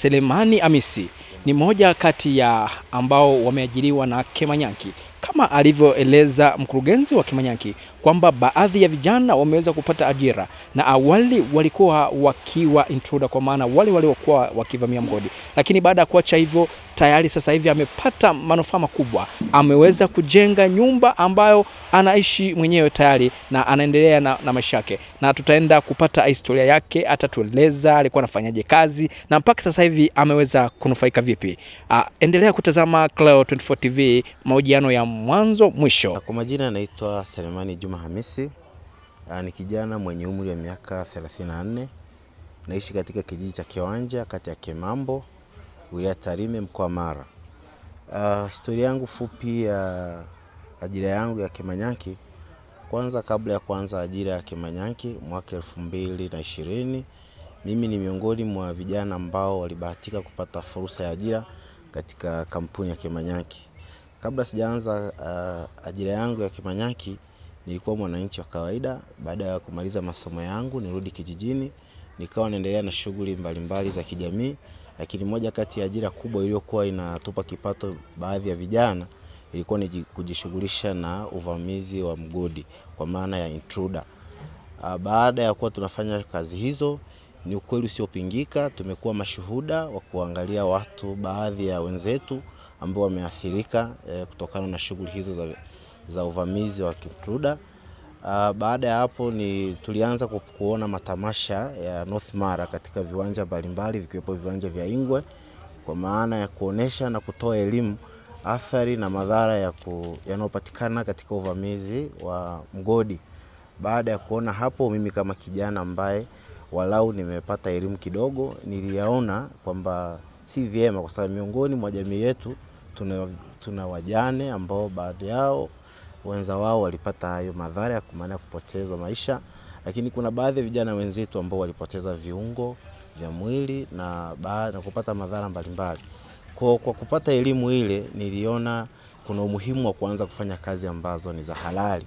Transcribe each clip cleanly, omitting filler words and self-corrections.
Selemani Hamisi ni moja kati ya ambao wameajiriwa na Kemanyanki, kama alivyoeleza mkurugenzi wa Kemanyanki kwamba baadhi ya vijana wameweza kupata ajira na awali walikuwa wakiwa intruder, kwa maana wale waliokuwa wakivamia mgodi, lakini baada ya kuacha hivyo tayari sasa hivi amepata manufaa makubwa. Ameweza kujenga nyumba ambayo anaishi mwenyewe tayari na anaendelea na maisha yake, na tutaenda kupata historia yake, atatueleza alikuwa anafanyaje kazi na mpaka sasa hivi ameweza kunufaika vipi. Endelea kutazama Clouds24 TV, mahojiano ya mwanzo mwisho. Kwa majina naitwa Selemani Juma Hamisi. Ni kijana mwenye umri wa miaka 34. Naishi katika kijiji cha Kiwanja, kata ya Kemambo, wilaya Tarime, mkoa wa Mara. Historia yangu fupi ya ajira yangu ya Kemanyanki. Kwanza, kabla ya kuanza ajira ya Kemanyanki mwaka 2020, mimi ni miongoni mwa vijana ambao walibahatika kupata fursa ya ajira katika kampuni ya Kemanyanki. Kabla sijaanza ajira yangu ya Kemanyanki, nilikuwa mwananchi wa kawaida. Baada ya kumaliza masomo yangu nirudi kijijini, nikawa naendelea na shughuli mbalimbali za kijamii, lakini moja kati ya ajira kubwa iliyokuwa inatupa kipato baadhi ya vijana ilikuwa ni kujishughulisha na uvamizi wa mgodi, kwa maana ya intruder. Baada ya kuwa tunafanya kazi hizo, ni ukweli usiopingika, tumekuwa mashuhuda wa kuangalia watu, baadhi ya wenzetu ambao wameathirika kutokana na shughuli hizo za uvamizi wa intruder. Baada ya hapo tulianza kuona matamasha ya North Mara katika viwanja mbalimbali, vikiwepo viwanja vya Ingwe, kwa maana ya kuonesha na kutoa elimu athari na madhara yanayopatikana katika uvamizi wa mgodi. Baada ya kuona hapo, mimi kama kijana ambaye walau nimepata elimu kidogo, niliyaona kwamba si vyema, kwa sababu miongoni mwa jamii yetu tuna wajane ambao baadhi yao wenza wao walipata hayo madhara, kwa maana ya kupoteza maisha, lakini kuna baadhi ya vijana wenzetu ambao walipoteza viungo vya mwili na baada kupata madhara mbalimbali. Kwa kupata elimu ile, niliona kuna umuhimu wa kuanza kufanya kazi ambazo ni za halali.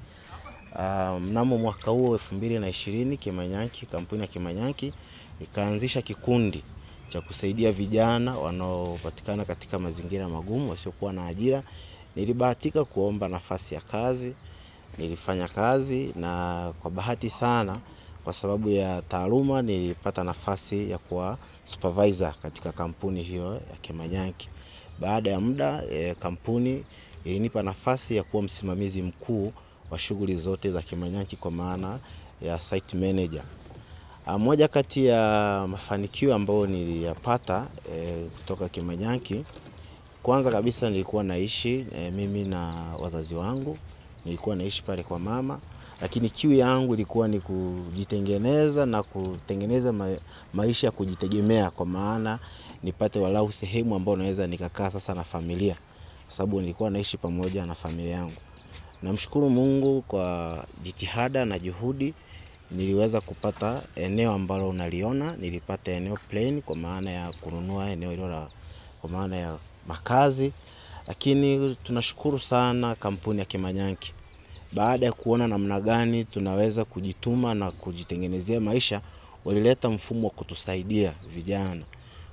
Mnamo mwaka huo 2020, Kemanyanki, kampuni ya Kemanyanki ikaanzisha kikundi cha kusaidia vijana wanaopatikana katika mazingira magumu, wasiokuwa na ajira. Nilibahatika kuomba nafasi ya kazi, nilifanya kazi, na kwa bahati sana, kwa sababu ya taaluma, nilipata nafasi ya kuwa supervisor katika kampuni hiyo ya Kemanyanki. Baada ya muda, kampuni ilinipa nafasi ya kuwa msimamizi mkuu wa shughuli zote za Kemanyanki, kwa maana ya site manager. Moja kati ya mafanikio ambayo niliyapata kutoka Kemanyanki, kwanza kabisa nilikuwa naishi mimi na wazazi wangu, nilikuwa naishi pale kwa mama, lakini kiu yangu ilikuwa ni kujitengeneza na kutengeneza maisha ya kujitegemea, kwa maana nipate walau sehemu ambayo naweza nikakaa sasa na familia, kwa sababu nilikuwa naishi pamoja na familia yangu. Namshukuru Mungu kwa jitihada na juhudi, niliweza kupata eneo ambalo unaliona. Nilipata eneo plain, kwa maana ya kununua eneo hilo kwa maana ya makazi. Lakini tunashukuru sana kampuni ya Kemanyanki. Baada ya kuona namna gani tunaweza kujituma na kujitengenezea maisha, walileta mfumo wa kutusaidia vijana.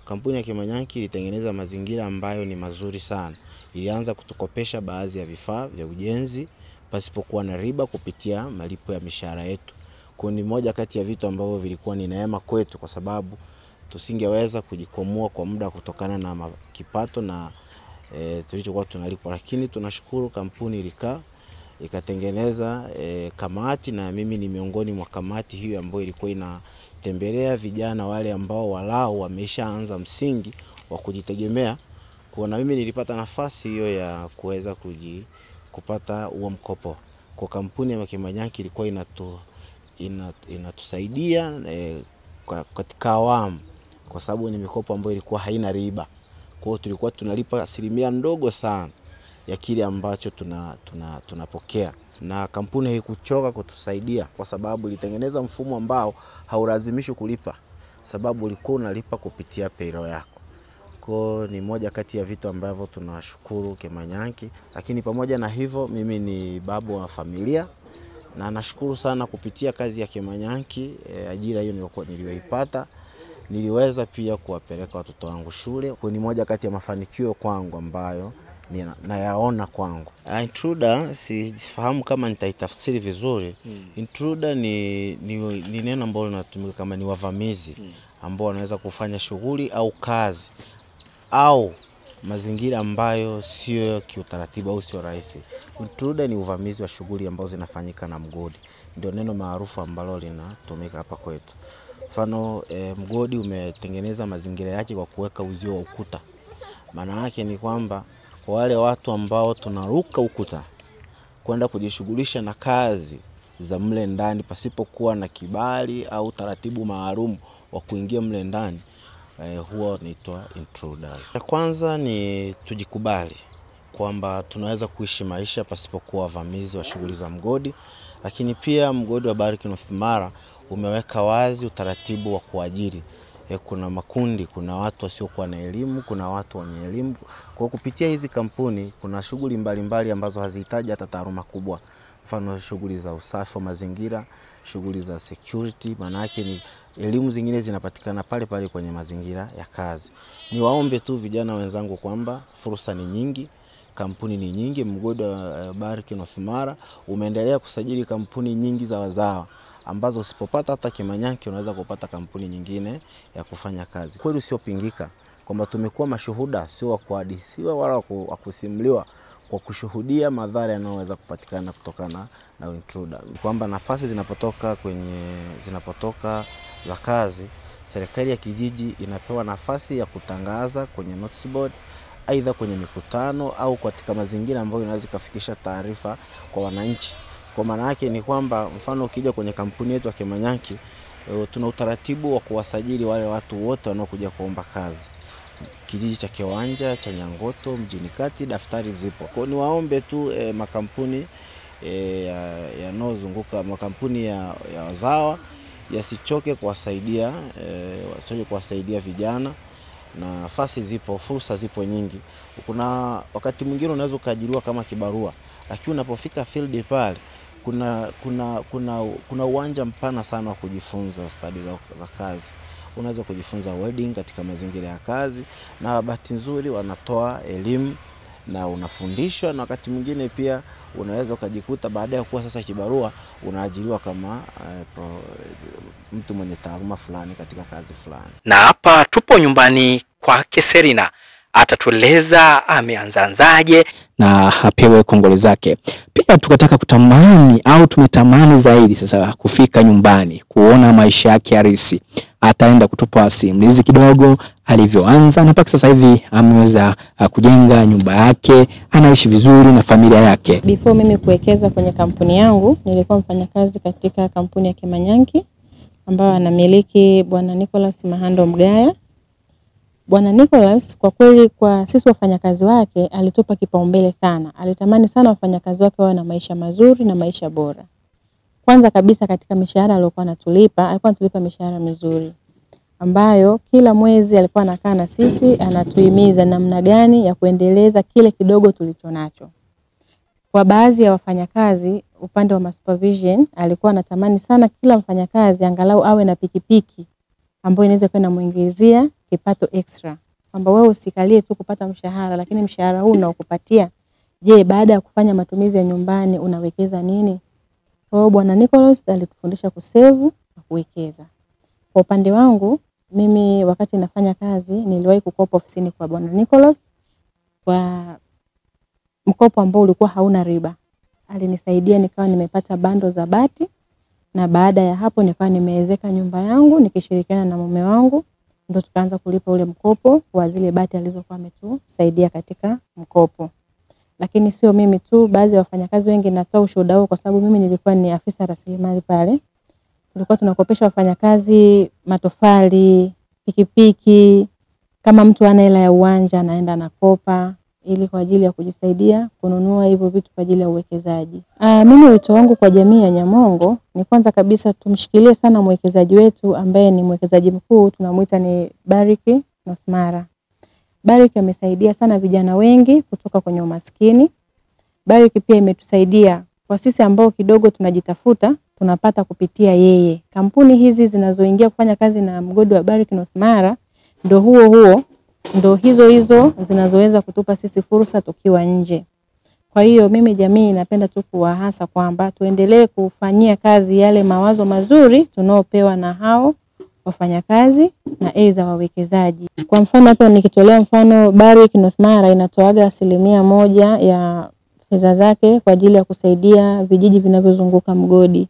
Kampuni ya Kemanyanki ilitengeneza mazingira ambayo ni mazuri sana. Ilianza kutukopesha baadhi ya vifaa vya ujenzi pasipokuwa na riba, kupitia malipo ya mishahara yetu. Kwa ni moja kati ya vitu ambavyo vilikuwa ni neema kwetu, kwa sababu tusingeweza kujikwamua kwa muda kutokana na kipato na tulichokuwa tunalipa. Lakini tunashukuru kampuni ikatengeneza kamati, na mimi ni miongoni mwa kamati hiyo ambayo ilikuwa inatembelea vijana wale ambao walau wameshaanza msingi wa kujitegemea. Kwa na mimi nilipata nafasi hiyo ya kuweza kupata huo mkopo. Kwa kampuni ya Kemanyanki ilikuwa inatusaidia katika awamu, kwa sababu ni mikopo ambayo ilikuwa haina riba. Kwa hiyo tulikuwa tunalipa asilimia ndogo sana ya kile ambacho tunapokea. Na kampuni haikuchoka kutusaidia, kwa sababu ilitengeneza mfumo ambao haulazimishi kulipa, sababu ulikuwa unalipa kupitia payroll yako. Kwa ni moja kati ya vitu ambavyo tunashukuru Kemanyanki. Lakini pamoja na hivyo, mimi ni babu wa familia, na nashukuru sana kupitia kazi ya Kemanyanki, ajira hiyo niliyoipata niliweza pia kuwapeleka watoto wangu shule. Kwa ni moja kati ya mafanikio kwangu ambayo nayaona kwangu. Intruder sifahamu kama nitaitafsiri vizuri. Intruder ni neno ambalo linatumika kama ni wavamizi ambao wanaweza kufanya shughuli au kazi au mazingira ambayo sio kiutaratibu au sio rahisi. Intruder ni uvamizi wa shughuli ambazo zinafanyika na mgodi. Ndio neno maarufu ambalo linatumika hapa kwetu. Mfano mgodi umetengeneza mazingira yake kwa kuweka uzio wa ukuta. Maana yake ni kwamba kwa wale watu ambao tunaruka ukuta kwenda kujishughulisha na kazi za mle ndani pasipokuwa na kibali au taratibu maalum wa kuingia mle ndani, huwa unaitwa intruders. Ya kwanza ni tujikubali kwamba tunaweza kuishi maisha pasipokuwa wavamizi wa shughuli za mgodi. Lakini pia mgodi wa Barrick North Mara umeweka wazi utaratibu wa kuajiri. Kuna makundi, kuna watu wasiokuwa na elimu, kuna watu wenye elimu. Kwa kupitia hizi kampuni kuna shughuli mbalimbali ambazo hazihitaji hata taaluma kubwa. Mfano shughuli za usafi wa mazingira, shughuli za security. Maana yake ni elimu zingine zinapatikana pale pale kwenye mazingira ya kazi. Niwaombe tu vijana wenzangu kwamba fursa ni nyingi, kampuni ni nyingi. Mgodi wa Barrick North Mara umeendelea kusajili kampuni nyingi za wazawa ambazo usipopata hata Kemanyanke unaweza kupata kampuni nyingine ya kufanya kazi. Kweli usiopingika kwamba tumekuwa mashuhuda, sio wa kuhadithiwa wala wa kusimuliwa, kwa kushuhudia madhara yanayoweza kupatikana kutokana na intruder. Kwamba nafasi zinapotoka za kazi, serikali ya kijiji inapewa nafasi ya kutangaza kwenye notice board, aidha kwenye mikutano au katika mazingira ambayo inaweza kufikisha taarifa kwa wananchi. Kwa maana yake ni kwamba mfano ukija kwenye kampuni yetu ya Kemanyanke, tuna utaratibu wa kuwasajili wale watu wote wanaokuja kuomba kazi. Kijiji cha Kiwanja, cha Nyangoto, mjini kati, daftari zipo. Kwa ni waombe tu makampuni yanayozunguka, makampuni ya wazawa yasichoke kuwasaidia vijana. Na nafasi zipo, fursa zipo nyingi. Kuna wakati mwingine unaweza kuajiriwa kama kibarua, lakini unapofika field pale kuna uwanja mpana sana wa kujifunza stadi za kazi. Unaweza kujifunza welding katika mazingira ya kazi, na bahati nzuri wanatoa elimu na unafundishwa, na wakati mwingine pia unaweza ukajikuta baada ya kuwa sasa kibarua unaajiriwa kama mtu mwenye taaluma fulani katika kazi fulani. Na hapa tupo nyumbani kwake Serina, atatueleza ameanzaje na apewe kongole zake. Pia tukataka kutamani au tumetamani zaidi sasa kufika nyumbani kuona maisha yake halisi. Ataenda kutupa simulizi kidogo alivyoanza na mpaka sasa hivi ameweza kujenga nyumba yake, anaishi vizuri na familia yake. Before mimi kuwekeza kwenye kampuni yangu, nilikuwa mfanyakazi katika kampuni ya Kemanyanke ambayo anamiliki Bwana Nicholas Mahando Mgaya. Bwana Nicholas kwa kweli kwa sisi wafanyakazi wake alitupa kipaumbele sana. Alitamani sana wafanyakazi wake wawe na maisha mazuri na maisha bora. Kwanza kabisa katika mishahara aliyokuwa anatulipa, alikuwa anatulipa mishahara mizuri, ambayo kila mwezi alikuwa anakaa na sisi anatuhimiza namna gani ya kuendeleza kile kidogo tulichonacho. Kwa baadhi ya wafanyakazi upande wa supervision alikuwa anatamani sana kila mfanyakazi angalau awe na pikipiki ambayo inaweza kwenda muingizia kipato extra. Kwamba wewe usikalie tu kupata mshahara, lakini mshahara huu unaokupatia, je, baada ya kufanya matumizi ya nyumbani unawekeza nini? Kwa hiyo Bwana Nicholas alitufundisha kusave na kuwekeza. Kwa upande wangu mimi wakati nafanya kazi niliwahi kukopa ofisini kwa Bwana Nicholas kwa mkopo ambao ulikuwa hauna riba. Alinisaidia nikawa nimepata bando za bati, na baada ya hapo nikawa nimeezeka nyumba yangu nikishirikiana na mume wangu, ndio tukaanza kulipa ule mkopo wa zile bati alizokuwa ametusaidia katika mkopo. Lakini sio mimi tu, baadhi ya wafanyakazi wengi natoa ushuhuda huo kwa sababu mimi nilikuwa ni afisa rasilimali pale. Tulikuwa tunakopesha wafanyakazi matofali, pikipiki, kama mtu ana hela ya uwanja anaenda nakopa ili kwa ajili ya kujisaidia kununua hivyo vitu kwa ajili ya uwekezaji. Mimi wito wangu kwa jamii ya Nyamongo ni kwanza kabisa tumshikilie sana mwekezaji wetu ambaye ni mwekezaji mkuu, tunamuita ni Barrick North Mara. Barrick amesaidia sana vijana wengi kutoka kwenye umaskini. Barrick pia imetusaidia kwa sisi ambao kidogo tunajitafuta, tunapata kupitia yeye. Kampuni hizi zinazoingia kufanya kazi na mgodi wa Barrick North Mara ndo hizo zinazoweza kutupa sisi fursa tukiwa nje. Kwa hiyo mimi jamii napenda tu kuwahasa kwamba tuendelee kufanyia kazi yale mawazo mazuri tunaopewa na hao wafanyakazi na aidha wawekezaji. Kwa mfano hapa nikitolea mfano, Barrick North Mara inatoaga 1% ya fedha zake kwa ajili ya kusaidia vijiji vinavyozunguka mgodi.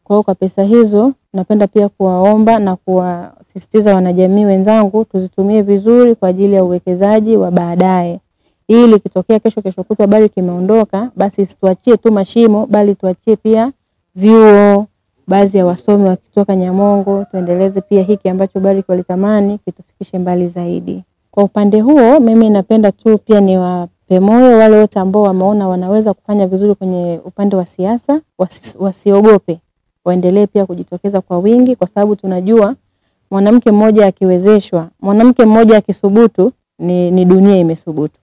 Kwa hiyo kwa pesa hizo napenda pia kuwaomba na kuwasisitiza wanajamii wenzangu tuzitumie vizuri kwa ajili ya uwekezaji wa baadaye. Ili kitokea kesho kutwa Barrick imeondoka, basi situachie tu mashimo bali tuachie pia vyuo, baadhi ya wasomi wakitoka Nyamongo, tuendeleze pia hiki ambacho Barrick walitamani kitufikishe mbali zaidi. Kwa upande huo mimi napenda tu pia niwape moyo wale wote ambao wameona wanaweza kufanya vizuri kwenye upande wa siasa, wasiogope. Waendelee pia kujitokeza kwa wingi, kwa sababu tunajua mwanamke mmoja akiwezeshwa, mwanamke mmoja akisubutu ni dunia imesubutu.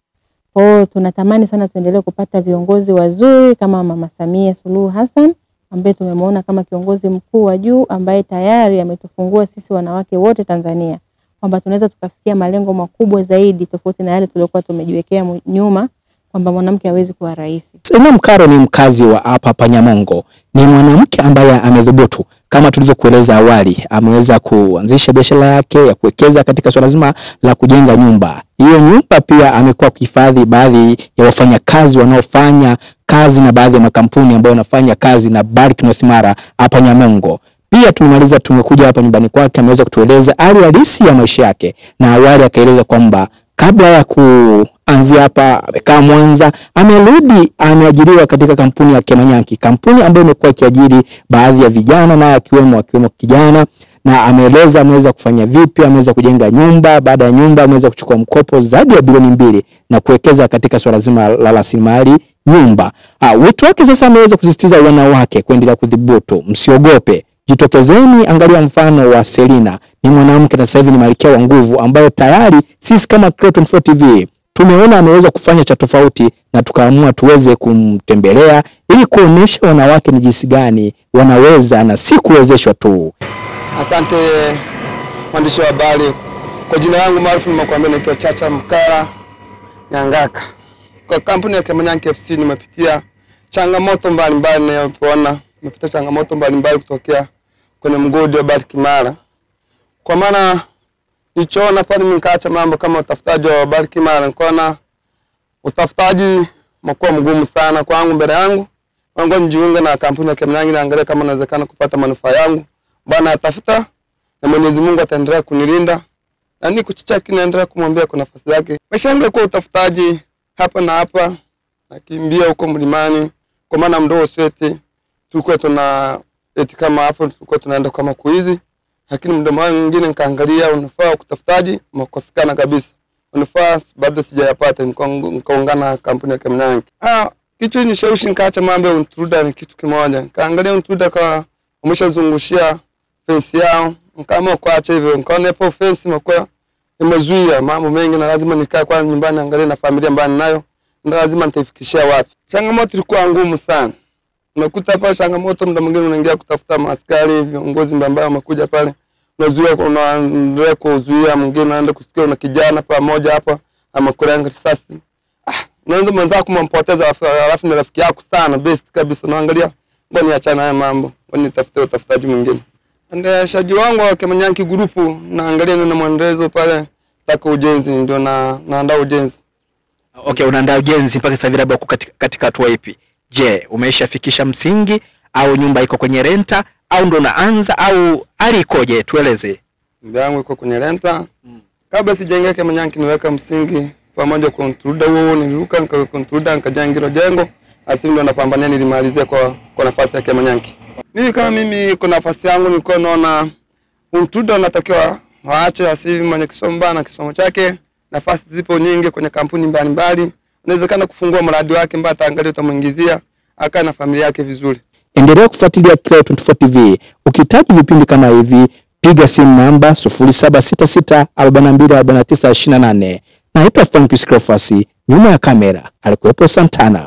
Kwa hiyo tunatamani sana tuendelee kupata viongozi wazuri kama Mama Samia Suluhu Hassan ambaye tumemwona kama kiongozi mkuu wa juu ambaye tayari ametufungua sisi wanawake wote Tanzania kwamba tunaweza tukafikia malengo makubwa zaidi tofauti na yale tuliokuwa tumejiwekea nyuma kwamba mwanamke hawezi kuwa rais. Selina Mkaro ni mkazi wa hapa Nyamongo. Ni mwanamke ambaye amedhubutu kama tulivyokueleza awali, ameweza kuanzisha biashara yake ya kuwekeza katika swala zima la kujenga nyumba. Hiyo nyumba pia amekuwa kuhifadhi baadhi ya wafanyakazi wanaofanya kazi na baadhi ya makampuni ambayo yanafanya kazi na Barrick North Mara hapa Nyamongo. Pia tumekuja hapa nyumbani kwake, ameweza kutueleza hali halisi ya maisha yake, na awali akaeleza kwamba kabla ya kuanzia hapa amekaa Mwanza, amerudi ameajiriwa katika kampuni ya Kemanyanki, kampuni ambayo imekuwa ikiajiri baadhi ya vijana na akiwemo kijana, na ameeleza ameweza kufanya vipi, ameweza kujenga nyumba, baada ya nyumba ameweza kuchukua mkopo zaidi ya bilioni 2 na kuwekeza katika swala zima la rasilimali nyumba. Wito wake sasa ameweza kusisitiza wanawake kuendelea kudhibutu, msiogope. Jitokezeni, angalia mfano wa Selina. Ni mwanamke na sasa hivi ni malkia wa nguvu ambaye tayari sisi kama Clouds24 TV tumeona ameweza kufanya cha tofauti na tukaamua tuweze kumtembelea ili kuonesha wanawake ni jinsi gani wanaweza na si kuwezeshwa tu. Asante mwandishi wa habari. Kwa jina langu maarufu nimekuambia naitwa Chacha Mkara Nyangaka. Kwa kampuni ya Kemanyanki FC nimepitia changamoto mbalimbali ninayoona. Nimepitia changamoto mbalimbali kutokea kwenye mgodi wa Barrick Mara. Kwa maana nilichoona pale nikaacha mambo kama utafutaji wa Barrick Mara. Nikaona utafutaji umekuwa mgumu sana kwangu mbele yangu. Ngoja nijiunge na kampuni ya Kemanyanki naangalia kama inawezekana kupata manufaa yangu. Bwana atafuta na Mwenyezi Mungu ataendelea kunilinda. Na niko chichaki naendelea kumwambia kwa nafasi yake. Maisha yangu kwa utafutaji hapa na hapa, nakimbia huko mlimani kwa maana mdogo swete. Tulikuwa tuna eti kama hapo tulikuwa tunaenda kama kuizi, lakini muda mwingine nikaangalia unafaa kutafutaji umekosekana kabisa. Unafaa bado sijayapata, nikaungana na kampuni ya Kemanyanki. Kitu ni shawishi nikaacha mambo ya Intruder ni kitu kimoja. Nikaangalia Intruder kwa umeshazungushia fence yao, nikaamua kuacha hivyo. Nikaona hapo fence imekuwa imezuia mambo mengi na lazima nikae kwa nyumbani angalie na familia ambayo ninayo, ndio lazima nitaifikishia wapi. Changamoto ilikuwa ngumu sana. Unakuta hapa changamoto muda mwingine unaingia kutafuta maaskari viongozi mbaya wamekuja pale. Unazuia unaendelea kuzuia mwingine unaenda kusikia una kijana pamoja hapa amakuranga risasi. Unaanza mwenzako kumpoteza alafu ni rafiki yako sana best kabisa unaangalia ngoja niachane haya mambo. Ngoja nitafute utafutaji mwingine. Ndio shaji wangu wa Kemanyanki group naangalia na mwendelezo pale taka ujenzi ndio naandaa ujenzi. Okay, unaandaa ujenzi mpaka sasa hivi labda katika hatua ipi? Je, umeshafikisha msingi au nyumba iko kwenye renta au ndo naanza au hali ikoje? Tueleze. Nyumba yangu iko kwenye renta. Kabla sijaingia Kemanyanki niweka msingi pamoja kwa Intruder huo niliruka nikaweka Intruder nikajenga jengo. Asi ndio napambania nilimalizia kwa nafasi ya Kemanyanki. Mimi kama mimi kuna nafasi yangu nilikuwa naona Intruder natakiwa waache asili mwenye kisomo na kisomo chake. Nafasi zipo nyingi kwenye kampuni mbalimbali. Inawezekana kufungua mradi wake mbaya ataangalia utamuingizia akaa na familia yake vizuri. Endelea kufuatilia Clouds24 TV. Ukihitaji vipindi kama hivi, piga simu namba 0766424928. Naitwa Frank Scrofasi, nyuma ya kamera alikuwepo Santana.